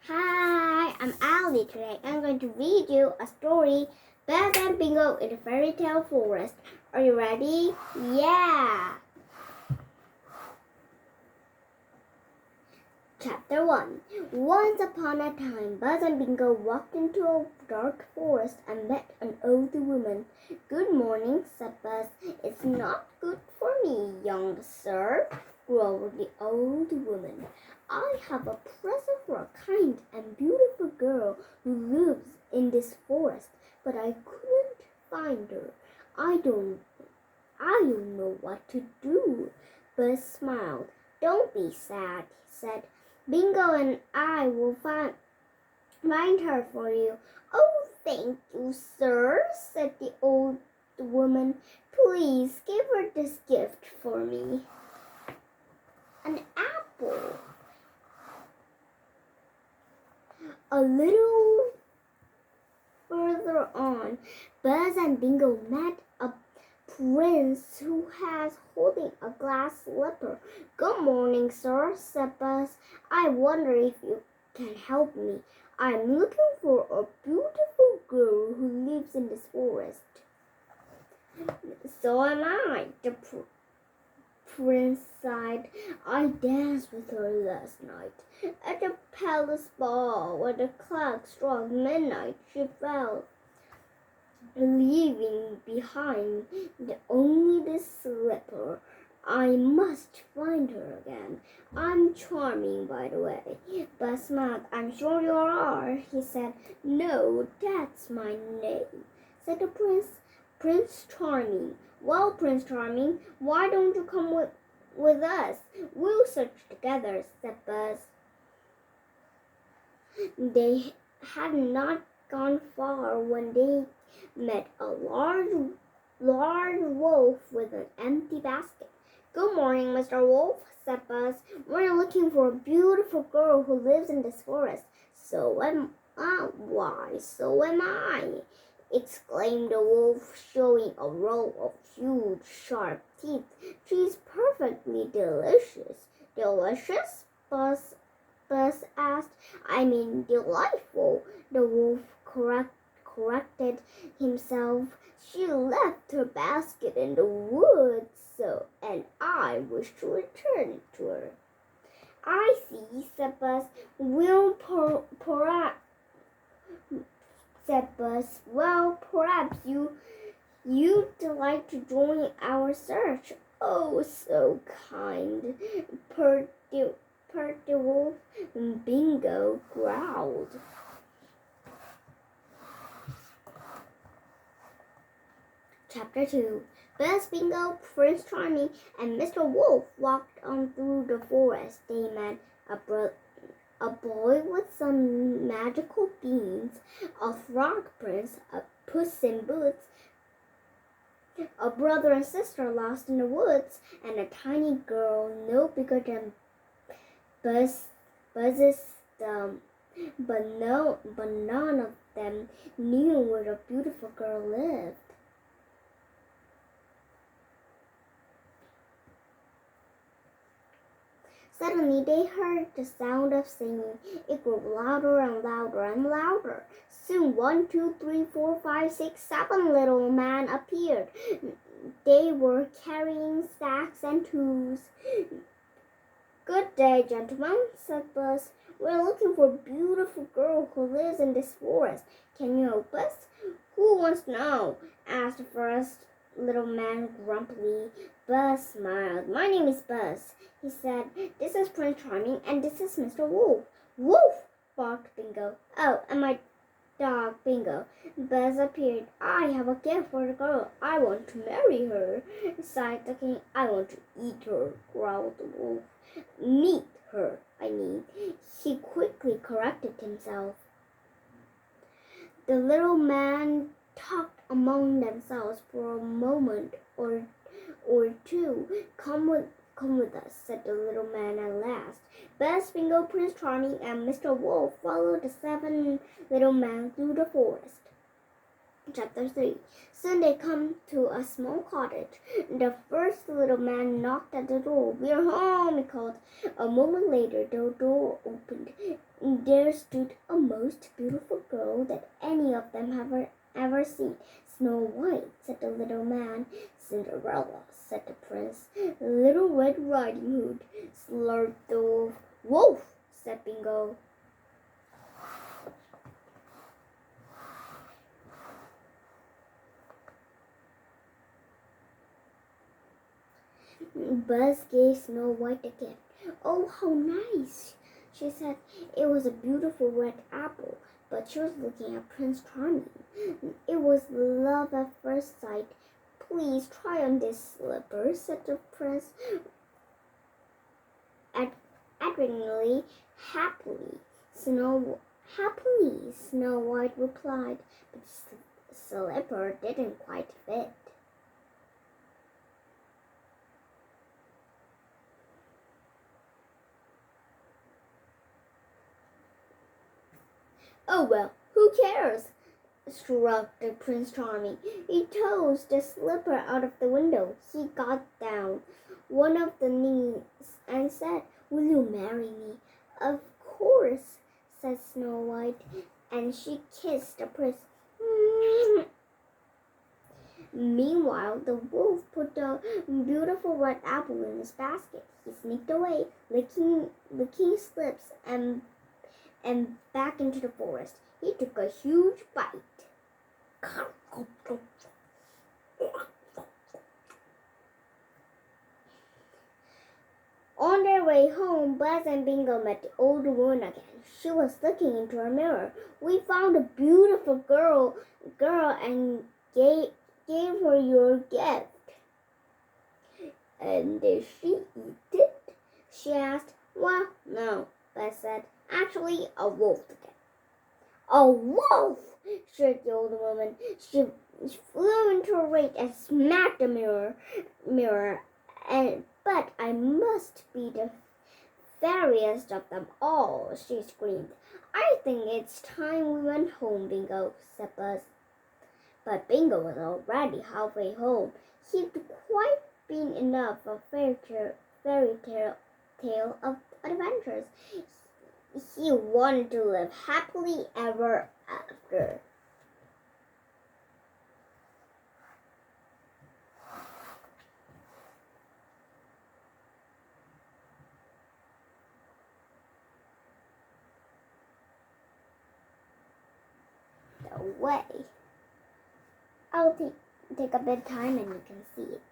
Hi, I'm Elly. Today I'm going to read you a story, Buzz and Bingo in the Fairy Tale Forest. Are you ready? Yeah! Chapter 1. Once upon a time, Buzz and Bingo walked into a dark forest and met an old woman. "Good morning," said Buzz. "It's not good for me, young sir," growled the old woman. "I have a present for a kind and beautiful girl who lives in this forest, but I couldn't find her. I don't know what to do." Buzz smiled. "Don't be sad," he said. "Bingo and I will find her for you." "Oh, thank you, sir," said the old woman. "Please give her this gift for me." An apple. A little further on, Buzz and Bingo met a prince who was holding a glass slipper. "Good morning, sir," said Buzz. "I wonder if you can help me. I'm looking for a beautiful girl who lives in this forest." "So am I," the prince sighed. "I danced with her last night at the palace ball. When the clock struck midnight, she fell, leaving behind only the slipper. I must find her again. I'm charming, by the way." Buzz smiled. "I'm sure you are," he said. "No, that's my name," said the prince. "Prince Charming." "Well, Prince Charming, why don't you come with us? We'll search together," said Buzz. They had not gone far when they met a large wolf with an empty basket. "Good morning, Mr. Wolf," said Buzz. "We're looking for a beautiful girl who lives in this forest." "So am I." "Why, so am I," exclaimed the wolf, showing a row of huge, sharp teeth. "She's perfectly delicious." "Delicious?" Buzz asked. "I mean delightful," the wolf corrected himself. "She left her basket in the woods, and I wish to return it to her." "I see," said Buzz. "Well, perhaps you'd like to join our search." "Oh, so kind," purred the wolf. Bingo growled. Chapter 2. Buzz, Bingo, Prince Charming, and Mr. Wolf walked on through the forest. They met a boy with some magical beans, a frog prince, a puss in boots, a brother and sister lost in the woods, and a tiny girl no bigger than Buzz's thumb. But none of them knew where the beautiful girl lived. Suddenly they heard the sound of singing. It grew louder and louder and louder. Soon 1, 2, 3, 4, 5, 6, 7 little men appeared. They were carrying sacks and tools. "Good day, gentlemen," said Buzz. "We're looking for a beautiful girl who lives in this forest. Can you help us?" "Who wants to know?" asked the first little man grumpily. Buzz smiled. "My name is Buzz," he said. "This is Prince Charming, and this is Mr. Wolf." "Wolf!" barked Bingo. "Oh, and my dog Bingo." Buzz appeared. "I have a gift for the girl. I want to marry her," sighed the king. "I want to eat her," growled the wolf. "Meet her, I mean." He quickly corrected himself. The little men talked among themselves for a moment or two. Come with us," said the little man at last. Buzz, Bingo, Prince Charming, and Mr. Wolf followed the 7 little men through the forest. Chapter 3. Soon they come to a small cottage. The first little man knocked at the door. "We're home," he called. A moment later, the door opened. There stood a most beautiful girl that any of them have ever seen. "Snow White," said the little man. "Cinderella," said the prince. "Little Red Riding Hood," slurped the wolf. "Wolf," said Bingo. Buzz gave Snow White a gift. "Oh, how nice!" she said. It was a beautiful red apple, but she was looking at Prince Charming. It was love at first sight. "Please try on this slipper," said the prince, admiringly. Snow White replied, but the slipper didn't quite fit. "Oh well, who cares?" shrugged Prince Charming. He tossed the slipper out of the window. He got down one of the knees and said, "Will you marry me?" "Of course," said Snow White, and she kissed the prince. Meanwhile, the wolf put the beautiful red apple in his basket. He sneaked away, licking his lips, and back into the forest. He took a huge bite. On their way home, Buzz and Bingo met the old woman again. She was looking into a mirror. "We found a beautiful girl and gave her your gift." "And did she eat it?" she asked. "Well, no," Buzz said. "Actually, a wolf took it." "A wolf!" shrieked the old woman. She flew into a rage and smacked the mirror. "But I must be the fairest of them all," she screamed. "I think it's time we went home, Bingo," said Buzz. But Bingo was already halfway home. He'd quite been enough of fairy tale of adventures. He wanted to live happily ever after. The way. I'll take a bit of time and you can see it.